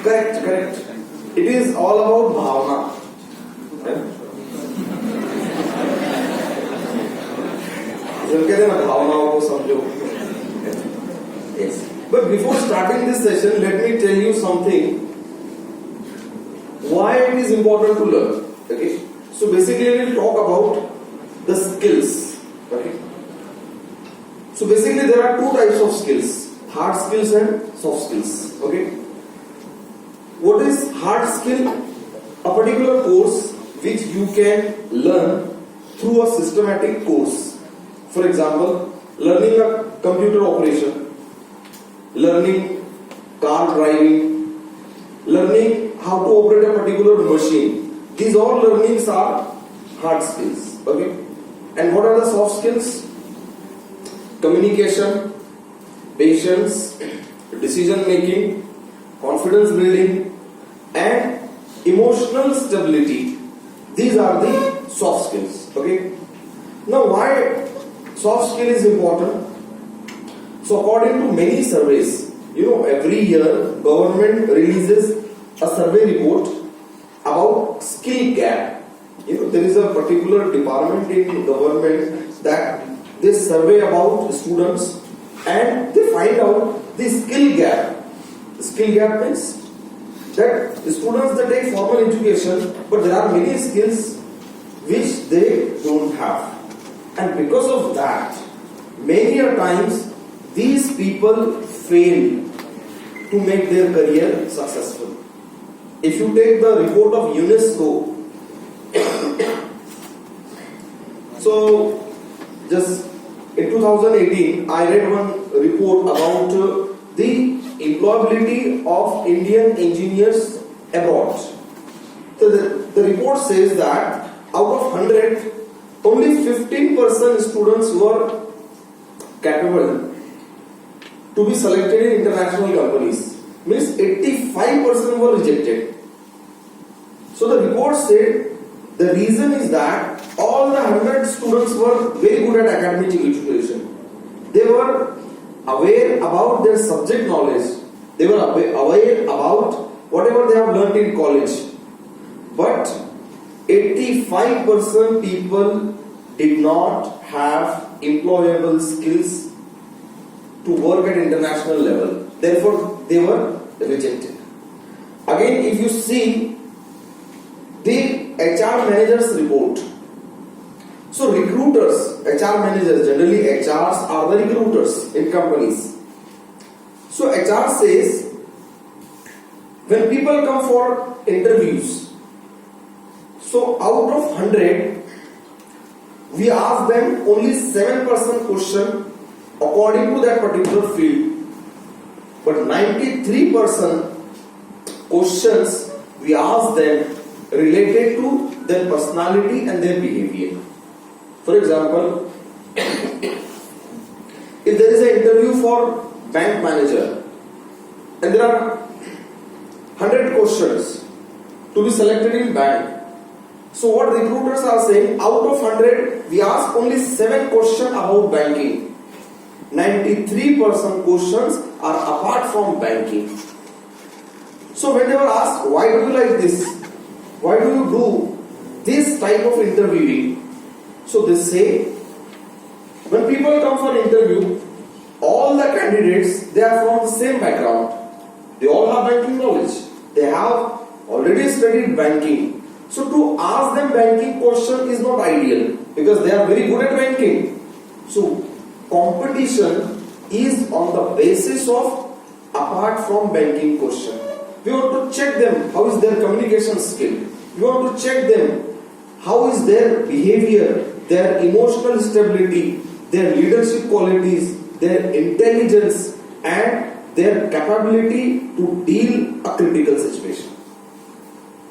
Correct. It is all about bhavna. कहते हैं ना भावनाओं को समझो. Yes. But before starting this session, let me tell you something. Why it is important to learn. Okay. So basically, we will talk about the skills. Okay. So basically, there are two types of skills: hard skills and soft skills. Okay. What is hard skill? A particular course which you can learn through a systematic course. For example, learning a computer operation, learning car driving, learning how to operate a particular machine. These all learnings are hard skills. Okay. And what are the soft skills? Communication, patience, decision making, confidence building, and emotional stability. These are the soft skills. Okay. Now, why soft skill is important? So according to many surveys, every year government releases a survey report about skill gap. There is a particular department in government that they survey about students and they find out the skill gap. Skill gap means that students they take formal education, but there are many skills which they don't have. And because of that, many a times these people fail to make their career successful. If you take the report of UNESCO, so just in 2018, I read one report about the employability of Indian engineers abroad. So the report says that out of 100, only 15% students were capable to be selected in international companies. Means 85% were rejected. So the report said the reason is that all the 100 students were very good at academic education. They were aware about their subject knowledge. They were aware about whatever they have learned in college. But 85% people did not have employable skills to work at international level. Therefore, they were rejected. Again, if you see the HR managers report. So recruiters, HR managers, generally HRs are the recruiters in companies. So HR says when people come for interviews, so out of 100, we ask them only 7% question according to that particular field. But 93% questions we ask them related to their personality and their behavior. For example, if there is an interview for bank manager and there are 100 questions to be selected in bank. So what recruiters are saying, out of 100, we ask only 7 questions about banking. 93% questions are apart from banking. So when they were asked, why do you like this? Why do you do this type of interviewing? So they say, when people come for interview, all the candidates, they are from the same background. They all have banking knowledge. They have already studied banking. So to ask them banking question is not ideal because they are very good at banking. So competition is on the basis of apart from banking question. We want to check them, how is their communication skill. We want to check them, how is their behavior, their emotional stability, their leadership qualities, their intelligence and their capability to deal a critical situation.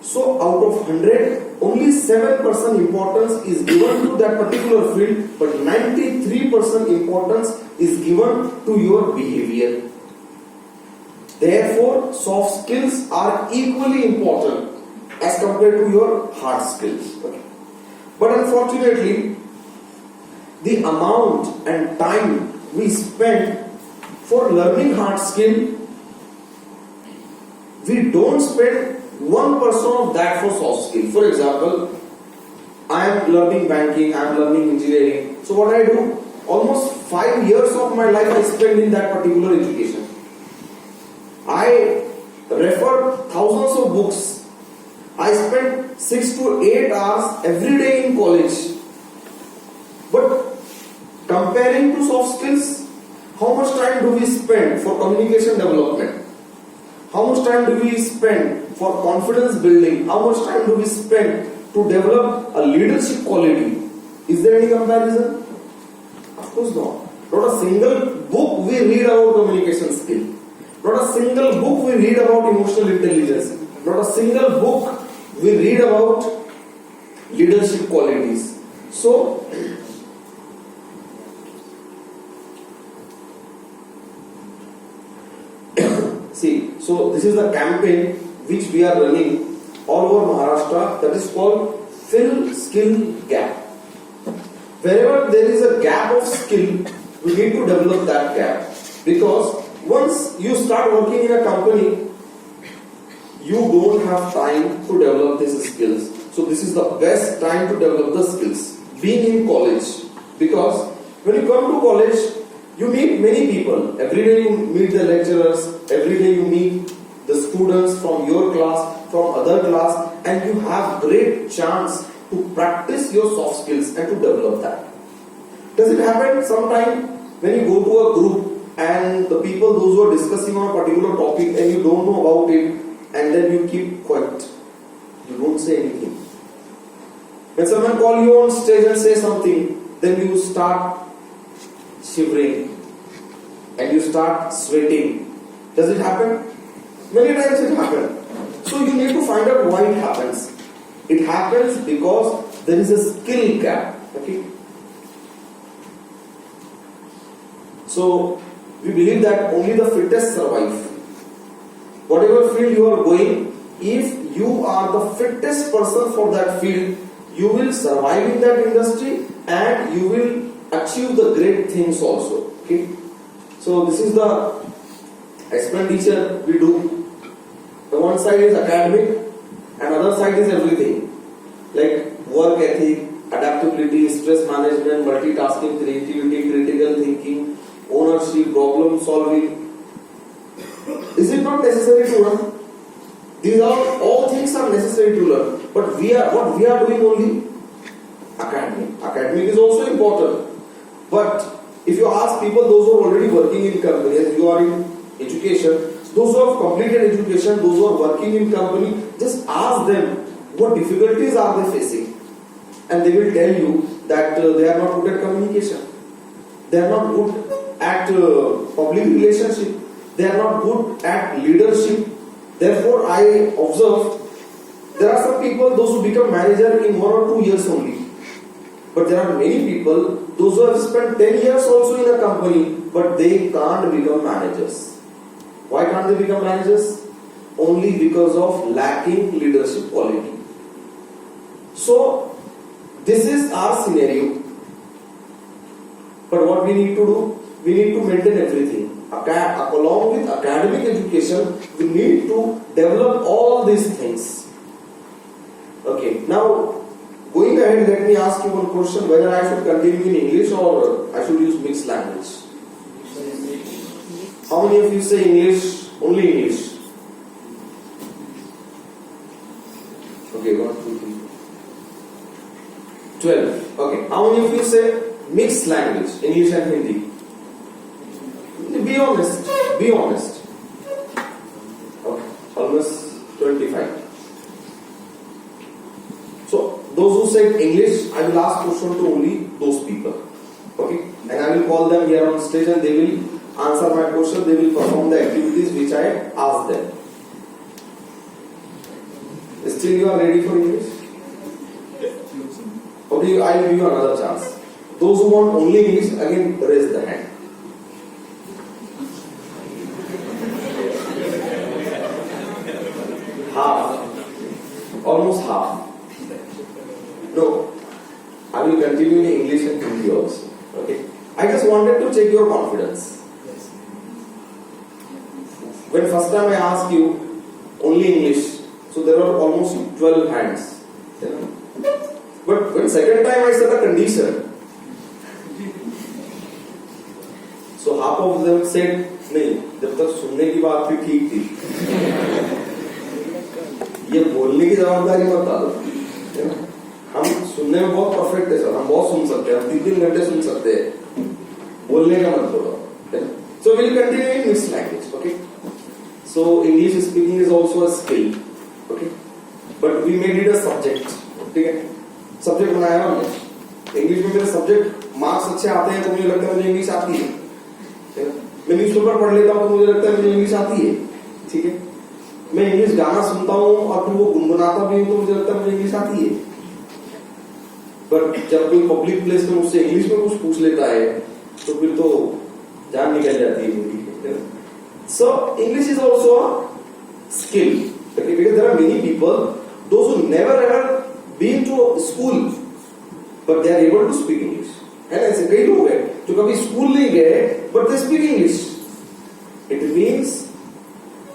So out of 100, only 7% importance is given to that particular field, but 93% importance is given to your behavior. Therefore, soft skills are equally important as compared to your hard skills. Okay. But unfortunately, the amount and time we spend for learning hard skill we don't spend 1% of that for soft skill. For example, I am learning banking, I am learning engineering. So what I do, almost 5 years of my life I spend in that particular education. I refer thousands of books. I spend 6 to 8 hours every day in college. But comparing to soft skills, how much time do we spend for communication development? How much time do we spend for confidence building? How much time do we spend to develop a leadership quality? Is there any comparison? Of course not. Not a single book we read about communication skill. Not a single book we read about emotional intelligence. Not a single book we read about leadership qualities. So, see, so this is the campaign which we are running all over Maharashtra, that is called Fill Skill Gap. Wherever there is a gap of skill, we need to develop that gap. Because once you start working in a company, you don't have time to develop these skills. So this is the best time to develop the skills. Being in college. Because when you come to college, you meet many people. Every day you meet the lecturers. Every day you meet the students from your class, from other class. And you have great chance to practice your soft skills and to develop that. Does it happen sometime when you go to a group and the people, those who are discussing on a particular topic and you don't know about it, and then you keep quiet? You don't say anything. When someone calls you on stage and say something, then you start shivering and you start sweating. Does it happen? Many times it happens. So you need to find out why it happens. It happens because there is a skill gap. Okay. So we believe that only the fittest survive. Whatever field you are going, if you are the fittest person for that field, you will survive in that industry and you will achieve the great things also. Okay. So this is the expenditure we do. The one side is academic and other side is everything. Like work ethic, adaptability, stress management, multitasking, creativity, critical thinking, ownership, problem solving. Is it not necessary to learn? These are all things are necessary to learn. But what we are doing only academic. Academic is also important. But if you ask people, those who are already working in companies, you are in education, those who have completed education, those who are working in company, just ask them what difficulties are they facing. And they will tell you that they are not good at communication. They are not good at public relationship. They are not good at leadership. Therefore, I observe there are some people, those who become manager in 1 or 2 years only. But there are many people, those who have spent 10 years also in a company, but they can't become managers. Why can't they become managers? Only because of lacking leadership quality. So, this is our scenario. But what we need to do? We need to maintain everything. Along with academic education, we need to develop all these things. Okay, now going ahead, let me ask you one question, whether I should continue in English or I should use mixed language. How many of you say English, only English? Okay, 1, 2, 3, 12. Okay, how many of you say mixed language, English and Hindi? Be honest, be honest. Okay, almost 25. So, those who said English, I will ask question to only those people. Okay, and I will call them here on stage and they will answer my question, they will perform the activities which I asked them. Still you are ready for English? Okay, I will give you another chance. Those who want only English, again raise the hand. Half. Almost half. No. I will continue in English and Hindi also. Okay. I just wanted to check your confidence. When first time I asked you, only English. So there were almost 12 hands. But when second time I set a condition, so half of them said नहीं, जब तक सुनने की बात भी ठीक थी, ये बोलने की जवाबदारी मत डालो। हम सुनने में बहुत परफेक्ट है सर, हम बहुत सुन सकते हैं, हम 3-3 घंटे सुन सकते हैं, बोलने का मत बोलो। So we'll continue in mixed language, okay? So English speaking is also a skill, okay? But we made it a subject, ठीक है? सब्जेक्ट बनाया हमने। इंग्लिश में मेरे सब्जेक्ट मार्क्स अच्छे आते हैं तो मुझे लगता है मुझे इंग्लिश आती है। मैं न्यूज़पेपर पढ़ लेता हूँ तो मुझे लगता है मुझे इंग्लिश आती है, ठीक है? मैं इंग्लिश गाना सुनता हूँ और फिर वो गुनगुनाता भी हूँ तो मुझे लगता है मुझे इंग्लिश आती है। बट जब कोई पब्लिक प्लेस में मुझसे इंग्लिश में कुछ पूछ लेता है तो फिर तो जान निकल जाती है मेरी। So English is also a skill, because there are many people, those who never ever been to school, but they are able to speak English. है ना, ऐसे कई लोग हैं जो कभी स्कूल नहीं गए but they speak English. It means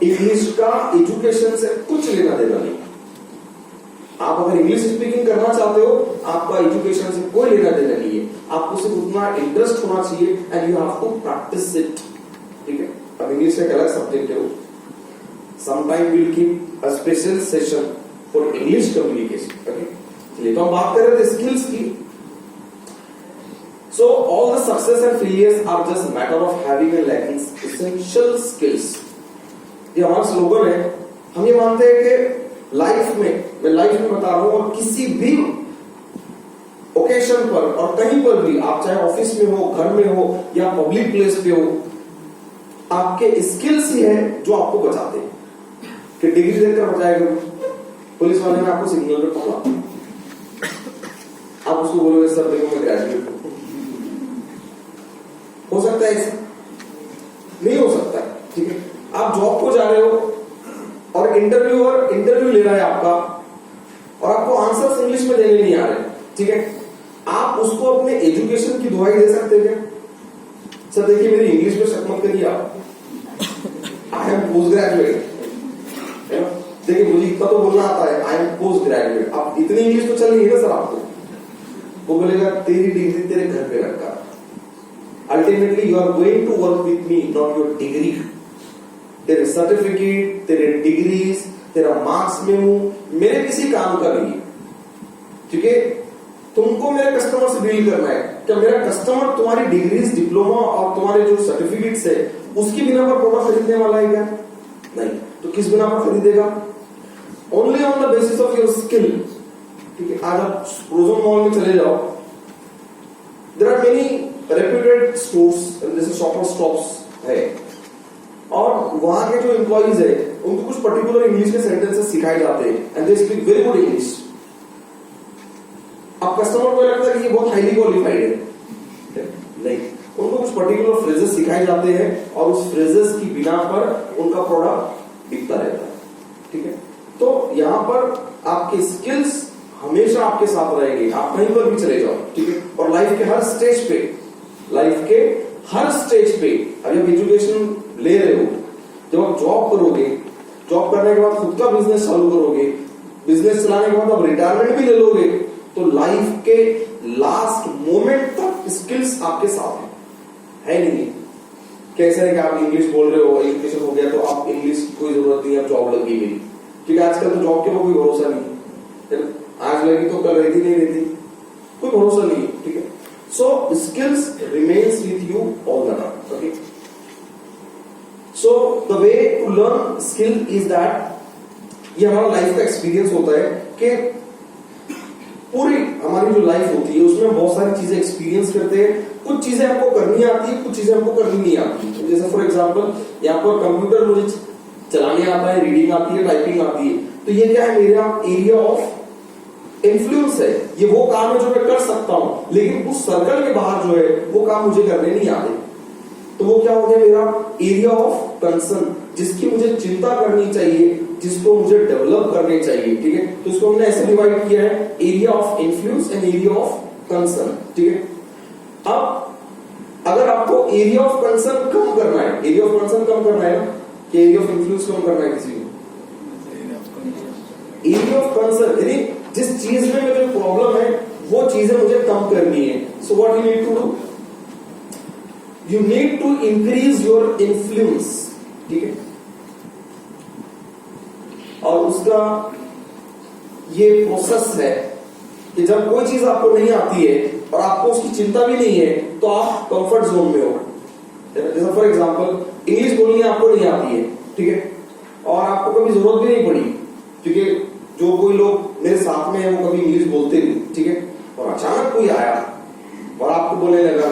English का एजुकेशन से कुछ लेना देना नहीं। आप अगर इंग्लिश स्पीकिंग करना चाहते हो, आपका एजुकेशन से कोई लेना देना नहीं है, आपको सिर्फ उतना इंटरेस्ट होना चाहिए and you have to practice it, ठीक है? अब इंग्लिश एक अलग सब्जेक्ट है, sometime we will keep a special session for English communication, okay? चलिए, तो हम बात कर रहे थे स्किल्स की। So all the success and failures are just a matter of having and lacking essential skills. ये हमारा स्लोगन है। हम ये मानते हैं कि लाइफ में, मैं लाइफ में बता रहा हूं, और किसी भी ओकेशन पर और कहीं पर भी, आप चाहे ऑफिस में हो, घर में हो या पब्लिक प्लेस पे हो, आपके स्किल्स ही है जो आपको बचाते हैं। कि डिग्री देकर बचाएगा, पुलिस वाले ने आपको सिग्नल पे पकड़ा, आप उसको बोलोगे सर देखो मैं ग्रेजुएट हूं, हो सकता है ऐसा? नहीं हो सकता, ठीक है? आप जॉब को जा रहे हो और इंटरव्यूअर इंटरव्यू ले रहा है आपका, और आपको आंसर्स इंग्लिश में देने नहीं आ रहे, ठीक है? आप उसको अपने एजुकेशन की दुहाई दे सकते हैं क्या? सर देखिए मेरी इंग्लिश में शक मत करिए आप, आई एम पोस्ट ग्रेजुएट, देखिए मुझे इतना तो बोलना आता है, आई एम पोस्ट ग्रेजुएट। आप इतनी इंग्लिश तो चल रही है ना सर आपको? वो बोलेगा तेरी डिग्री तेरे घर पे रखा, ultimately you are going to work with me, not your degree. तेरे सर्टिफिकेट, तेरे डिग्रीज, तेरा मार्क्स में हूं, मेरे किसी काम का नहीं, ठीक है? तुमको मेरे कस्टमर से डील करना है। क्या मेरा कस्टमर तुम्हारी डिग्रीज, डिप्लोमा और तुम्हारे जो सर्टिफिकेट्स है उसकी बिना पर प्रोडक्ट खरीदने वाला है क्या? नहीं। तो किस बिना पर खरीदेगा? Only on the basis of your skill, ठीक है? आज आप प्रोजोन मॉल में चले जाओ, there are many reputed stores, जैसे शॉपर स्टॉप्स है, और वहां के जो एम्प्लॉइज है उनको कुछ पर्टिकुलर इंग्लिश के सेंटेंसेस सिखाए जाते हैं and they speak very good English. अब कस्टमर को लगता है कि ये बहुत हाईली क्वालिफाइड है, नहीं, उनको कुछ पर्टिकुलर फ्रेजेस सिखाए जाते हैं और उस फ्रेजेस की बिना पर उनका प्रोडक्ट बिकता रहता है, ठीक है? तो यहां पर आपके स्किल्स हमेशा आपके साथ रहेंगे, आप कहीं पर भी चले जाओ, ठीक है? और लाइफ के हर स्टेज पे, लाइफ के हर स्टेज पे, अगर आप एजुकेशन ले रहे हो, जब आप जॉब करोगे, जॉब करने के बाद खुद का बिजनेस चालू करोगे, बिजनेस चलाने के बाद आप रिटायरमेंट भी ले लोगे, तो लाइफ के लास्ट मोमेंट तक स्किल्स आपके साथ है नहीं? कैसे है कि आप इंग्लिश बोल रहे हो, एजुकेशन हो गया तो आप इंग्लिश की कोई जरूरत नहीं, अब जॉब लगी मेरी, ठीक है? आजकल तो जॉब के ऊपर कोई भरोसा नहीं, आज लगी तो कल रहती नहीं रहती, कोई भरोसा नहीं, ठीक है? So skills remains with you all the time, okay? So the way to learn skill is that, ये हमारा लाइफ का एक्सपीरियंस होता है कि पूरी हमारी जो लाइफ होती है उसमें बहुत सारी चीजें एक्सपीरियंस करते हैं। कुछ चीजें आपको करनी आती है, कुछ चीजें आपको करनी नहीं आती। जैसे फॉर एग्जांपल यहाँ पर कंप्यूटर मुझे चलाने आता है, रीडिंग आती है, टाइपिंग आती है, तो ये क्या है? मेरा एरिया ऑफ इन्फ्लुएंस है, ये वो काम है जो मैं कर सकता हूं, लेकिन उस सर्कल के बाहर जो है वो काम मुझे करने नहीं आते, तो वो क्या हो गया? मेरा एरिया ऑफ कंसर्न, जिसकी मुझे चिंता करनी चाहिए, जिसको मुझे डेवलप करने चाहिए, ठीक है? तो इसको हमने ऐसे डिवाइड किया है, area of influence and area of concern, ठीक है? अब अगर आपको एरिया ऑफ कंसर्न कम करना है, एरिया ऑफ कंसर्न कम करना है ना, कि एरिया ऑफ इन्फ्लुएंस कम करना है किसी को, एरिया ऑफ कंसर्न, यानी जिस चीज में मुझे प्रॉब्लम है वो चीजें मुझे कम करनी है. So what you need to do, you need to increase your influence. ठीक है, और उसका ये प्रोसेस है कि जब कोई चीज आपको नहीं आती है और आपको उसकी चिंता भी नहीं है तो आप कंफर्ट जोन में हो. जैसे फॉर एग्जांपल इंग्लिश बोलनी आपको नहीं आती है, ठीक है, और आपको कभी जरूरत भी नहीं पड़ी, क्योंकि जो कोई लोग मेरे साथ में है वो कभी इंग्लिश बोलते नहीं, ठीक है, और अचानक कोई आया और आपको बोलने लगा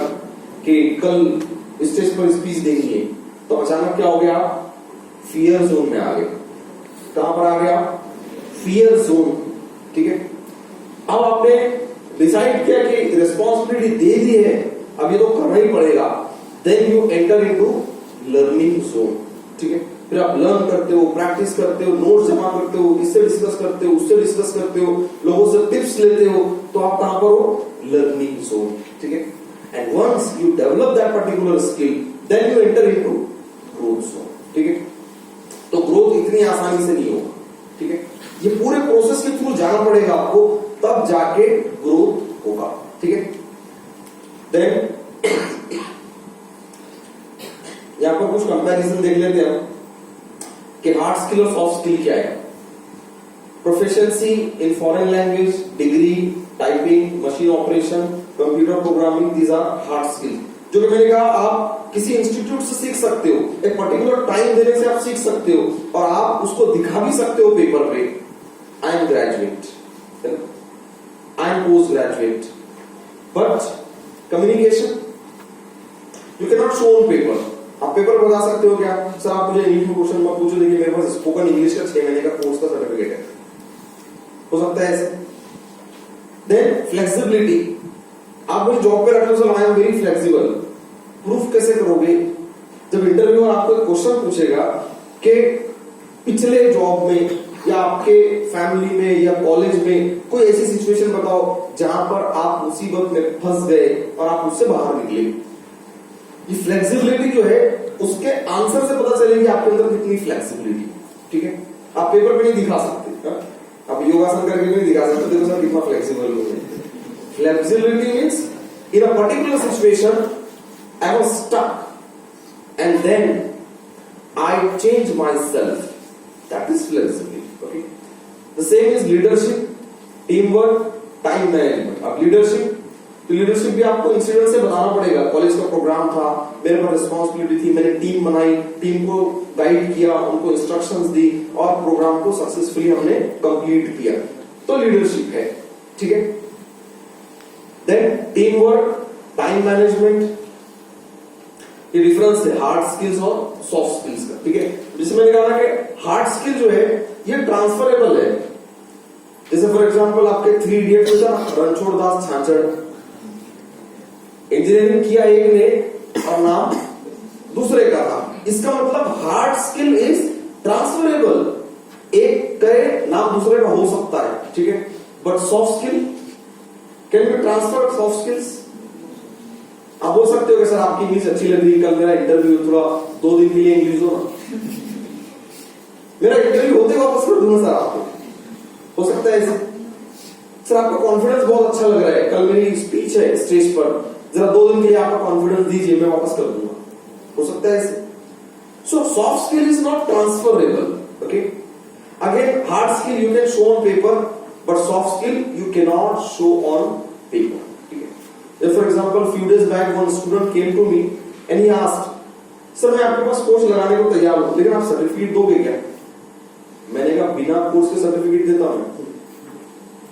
कि कल स्टेज पर स्पीच देनी है, तो अचानक क्या हो गया, आप फियर जोन में आ गए. कहां पर आ गया, फियर जोन. ठीक है, अब आपने डिसाइड किया कि रिस्पॉन्सिबिलिटी दे दी है, अब ये तो करना ही पड़ेगा. Then you enter into learning zone. ठीक है, फिर आप लर्न करते हो, प्रैक्टिस करते हो, नोट्स जमा करते हो, इससे डिस्कस करते हो, उससे डिस्कस करते हो, लोगों से टिप्स लेते हो, तो आप कहां पर हो, लर्निंग जोन. ठीक है, and once you develop that particular skill then you enter into growth zone. ठीक है, तो ग्रोथ इतनी आसानी से नहीं होगा. ठीक है, ये पूरे प्रोसेस के थ्रू जाना पड़ेगा आपको, तब जाके ग्रोथ होगा. ठीक है, देन यहां पर कुछ कंपैरिजन देख लेते हैं कि हार्ड स्किल और सॉफ्ट स्किल क्या है. Proficiency in foreign language, degree, typing, machine operation, computer programming, these are hard skill. जो कि मैंने कहा आप किसी इंस्टीट्यूट से सीख सकते हो, एक पर्टिकुलर टाइम देने से आप सीख सकते हो और आप उसको दिखा भी सकते हो पेपर पे. I am graduate, I am post graduate, but communication you can not show on paper. आप पेपर बता सकते हो क्या, सर आप मुझे इंग्लिश में क्वेश्चन मत पूछो, देखिए मेरे पास स्पोकन इंग्लिश का 6 महीने का कोर्स का सर्टिफिकेट है. हो सकता है ऐसे. देन फ्लेक्सिबिलिटी, आप मुझे जॉब पे रखो, sir I am very flexible. Proof कैसे करोगे, जब इंटरव्यूअर आपको एक क्वेश्चन पूछेगा कि पिछले जॉब में या आपके फैमिली में या कॉलेज में कोई ऐसी सिचुएशन बताओ जहां पर आप मुसीबत में फंस गए और आप उससे बाहर निकले. ये फ्लेक्सिबिलिटी जो है उसके आंसर से पता चलेगी आपके अंदर कितनी फ्लेक्सिबिलिटी. ठीक है, आप पेपर पे नहीं दिखा सकते, आप योगासन करके नहीं दिखा सकते देखो सर कितना फ्लेक्सिबल हो. Flexibility means in a particular situation I was stuck and then I change myself, that is flexibility. Okay, the same is leadership, team work, time management. अब लीडरशिप, तो लीडरशिप भी आपको incident से बताना पड़ेगा. College का programme था, मेरे पर रिस्पॉन्सिबिलिटी थी, मैंने टीम बनाई, टीम को गाइड किया, उनको इंस्ट्रक्शंस दी और प्रोग्राम को सक्सेसफुली हमने कंप्लीट किया, तो लीडरशिप है. ठीक है, then team work, time management, ये डिफरेंस है हार्ड स्किल्स और सॉफ्ट स्किल्स का. ठीक है, जैसे मैंने कहा कि हार्ड स्किल जो है ये ट्रांसफरेबल है. जैसे फॉर एग्जांपल आपके 3 इडियट्स में था रणछोड़ दास छाछड़, इंजीनियरिंग किया एक ने और नाम दूसरे का था. इसका मतलब हार्ड स्किल इज ट्रांसफरेबल, एक करे नाम दूसरे का हो सकता है. ठीक है, but soft skill can be transfer. Soft skills आप बोल सकते हो कि सर आपकी इंग्लिश अच्छी लग रही है, कल मेरा इंटरव्यू थोड़ा 2 दिन के लिए इंग्लिश हो ना, मेरा इंटरव्यू होते वापस कर दूंगा सर आपको. हो सकता है ऐसे. सर आपका कॉन्फिडेंस बहुत अच्छा लग रहा है, कल मेरी स्पीच है स्टेज पर, जरा 2 दिन के लिए आपका कॉन्फिडेंस दीजिए, मैं वापस कर दूंगा. हो सकता है ऐसे. So soft skill is not transferable. Okay, again hard skill you can show on paper, but soft skill you can not show on paper. For example, few days back one student came to me and he asked, sir मैं आपके पास course लगाने को तैयार हूं, लेकिन आप certificate दोगे क्या? मैंने कहा बिना कोर्स के सर्टिफिकेट देता हूं,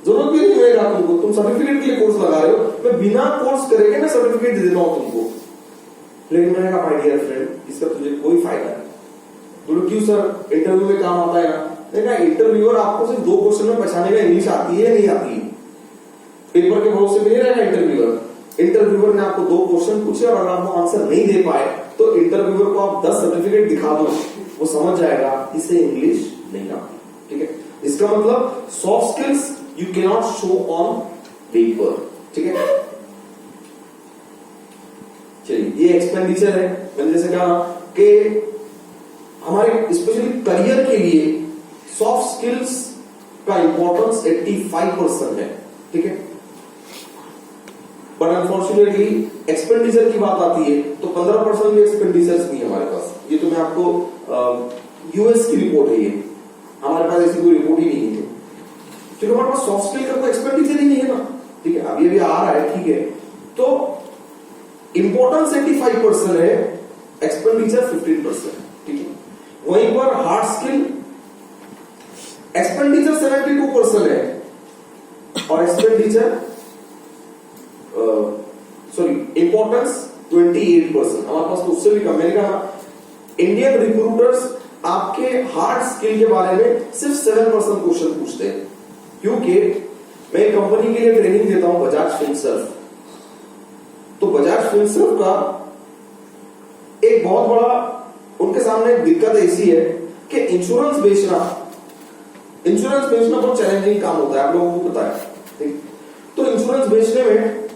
जरूरत भी नहीं रहेगा तुमको, तुम सर्टिफिकेट के लिए कोर्स लगा रहे हो, मैं बिना कोर्स करे मैं सर्टिफिकेट दे देता हूं तुमको. लेकिन मैंने कहा माय डियर फ्रेंड, इसका तुझे कोई फायदा नहीं. बोलो क्यों सर, इंटरव्यू में काम आता है ना. मैंने कहा इंटरव्यूअर आपको सिर्फ 2 क्वेश्चन में पहचाने का इंग्लिश आती है या नहीं आती है, पेपर के भरोसे में नहीं रहेगा इंटरव्यूअर. इंटरव्यूअर ने आपको 2 क्वेश्चन पूछे और अगर आप वो आंसर नहीं दे पाए तो इंटरव्यूअर को आप 10 सर्टिफिकेट दिखा दो, वो समझ जाएगा इसे इंग्लिश नहीं आती. ठीक है, इसका मतलब soft skills you can not show on paper. ठीक है, चलिए ये एक्सपेंडिचर है. मैंने जैसे कहा कि हमारे स्पेशली करियर के लिए सॉफ्ट स्किल्स का इंपॉर्टेंस 85% है, ठीक है। बट अनफॉर्चुनेटली एक्सपेंडिचर की बात आती है तो 15% में एक्सपेंडिचर्स भी हमारे पास। ये तो मैं आपको यूएस की रिपोर्ट है, ये हमारे पास ऐसी कोई रिपोर्ट ही नहीं है, क्योंकि हमारे पास सॉफ्ट स्किल का कोई एक्सपेंडिचर ही नहीं है ना, ठीक है। अभी अभी आ रहा है, ठीक है। तो इंपॉर्टेंस 85% है, एक्सपेंडिचर 15%, ठीक है। वहीं पर हार्ड स्किल एक्सपेंडिचर 72% है और एक्सपेंडिचर इंपॉर्टेंस 28%। हमारे पास तो उससे भी कम। मैंने कहा इंडियन रिक्रूटर्स आपके हार्ड स्किल के बारे में सिर्फ 7% क्वेश्चन पूछते हैं, क्योंकि मैं एक कंपनी के लिए ट्रेनिंग देता हूं, बजाज फिनसर्व। तो बजाज फिनसर्व का एक बहुत बड़ा उनके सामने एक दिक्कत ऐसी है कि इंश्योरेंस बेचना बहुत चैलेंजिंग काम होता है, आप लोगों को पता है, ठीक। तो इंश्योरेंस बेचने में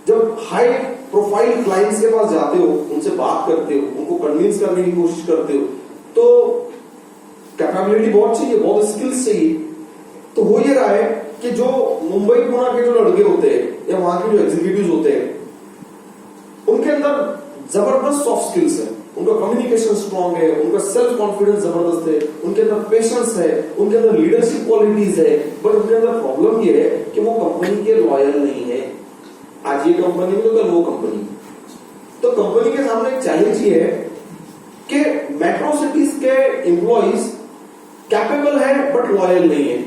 जब हाई प्रोफाइल क्लाइंट्स के पास जाते हो, उनसे बात करते हो, उनको कन्विंस करने की कोशिश करते हो, तो कैपेबिलिटी बहुत चाहिए, बहुत स्किल्स चाहिए। तो हो ये रहा है कि जो मुंबई पुणे के जो लड़के होते हैं या वहां के जो एग्जीक्यूटिव्स होते हैं, उनके अंदर जबरदस्त सॉफ्ट स्किल्स है, उनका कम्युनिकेशन स्ट्रांग है, उनका सेल्फ कॉन्फिडेंस जबरदस्त है, उनके अंदर पेशेंस है, उनके अंदर लीडरशिप क्वालिटीज है। बट उनके अंदर प्रॉब्लम ये है कि वो कंपनी के लॉयल नहीं है। आज ये कंपनी में तो कल वो कंपनी। तो कंपनी के सामने एक चैलेंज ये है कि मेट्रो सिटीज के एम्प्लॉइज कैपेबल है बट लॉयल नहीं है,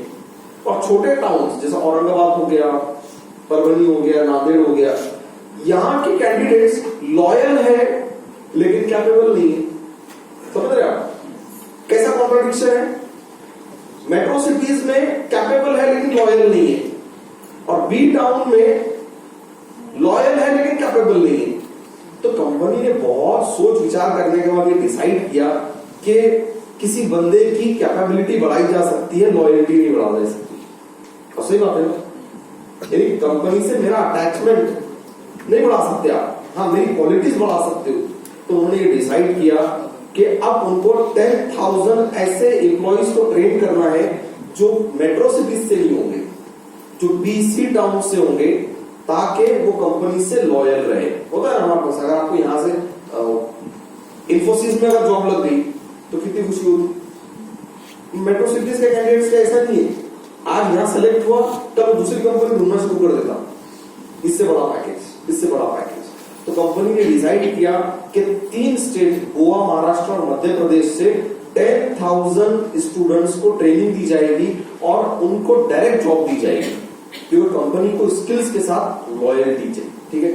और छोटे टाउन जैसे औरंगाबाद हो गया, परभनी हो गया, नांदेड़ हो गया, यहां के कैंडिडेट्स लॉयल है लेकिन कैपेबल नहीं है। समझ रहे आप कैसा कॉन्ट्रडिक्शन है? मेट्रो सिटीज में कैपेबल है लेकिन लॉयल नहीं है, और बी टाउन में लॉयल है लेकिन कैपेबल नहीं है। तो कंपनी ने बहुत सोच विचार करने के बाद ये डिसाइड किया कि किसी बंदे की कैपेबिलिटी बढ़ाई जा सकती है, लॉयल्टी नहीं बढ़ा जा सकती। और सही बात है ना, यानी कंपनी से मेरा अटैचमेंट नहीं बढ़ा सकते आप, हाँ मेरी क्वालिटीज बढ़ा सकते हो। तो उन्होंने ये डिसाइड किया कि अब उनको 10,000 ऐसे एम्प्लॉइज को ट्रेन करना है जो मेट्रो सिटीज से नहीं होंगे, जो बीसी टाउन से होंगे, ताकि वो कंपनी से लॉयल रहे। होता है ना हमारे पास, अगर आपको यहां से इंफोसिस में अगर जॉब लग गई तो कितनी खुशी होगी। मेट्रो सिटीज के कैंडिडेट्स का ऐसा नहीं है, आज यहां सेलेक्ट हुआ तब दूसरी कंपनी ढूंढना शुरू कर देता, इससे बड़ा पैकेज, इससे बड़ा पैकेज। तो कंपनी ने डिसाइड किया कि 3 स्टेट गोवा, महाराष्ट्र और मध्य प्रदेश से 10,000 स्टूडेंट्स को ट्रेनिंग दी जाएगी और उनको डायरेक्ट जॉब दी जाएगी, क्योंकि कंपनी को स्किल्स के साथ लॉयल्टी चाहिए, ठीक है।